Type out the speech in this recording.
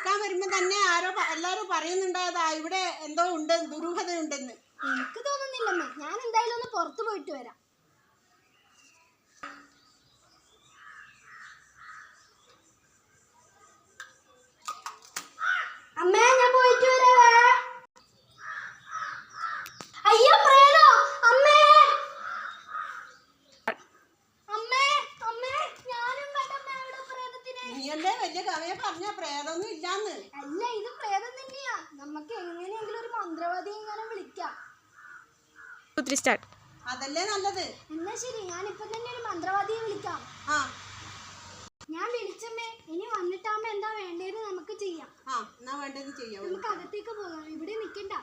നോക്കാൻ വരുമ്പോ തന്നെ ആരോ എല്ലാരും പറയുന്നുണ്ടായതാ ഇവിടെ എന്തോ ഉണ്ട്, ദുരൂഹത ഉണ്ടെന്ന്. എനിക്ക് തോന്നുന്നില്ലമ്മ. ഞാൻ എന്തായാലും ഒന്ന് പുറത്തു പോയിട്ട് വരാം. അമ്മേ, ഞാൻ പോയിട്ട് വരാവേ. അയ്യോ പ്രേതോ, അമ്മേ അമ്മേ അമ്മേ, ഞാനും കണ്ടമ്മേ അവിടെ പ്രേതത്തിനെ. നീയല്ലേ വലിയ കവയെ പറഞ്ഞ പ്രേതൊന്നും ഇല്ലാന്ന്. അല്ല, ഇത് പ്രേതം തന്നെയാ. നമുക്ക് എങ്ങനെയെങ്കിലും ഒരു മന്ത്രവാദിയെ ഇങ്ങനെ വിളിക്കാം. അതല്ലേ നല്ലത്. എന്നാ ശരി, ഞാൻ ഇപ്പൊ തന്നെ ഒരു മന്ത്രവാദിയെ വിളിക്കാം. ആ, ഞാൻ വിളിച്ചമ്മേ. ഇനി വന്നിട്ടാകുമ്പോ എന്താ വേണ്ടത് നമുക്ക് ചെയ്യാം. എന്നാ വേണ്ടത് ചെയ്യാം. നമുക്ക് അകത്തേക്ക് പോകാം, ഇവിടെ നിക്കണ്ട.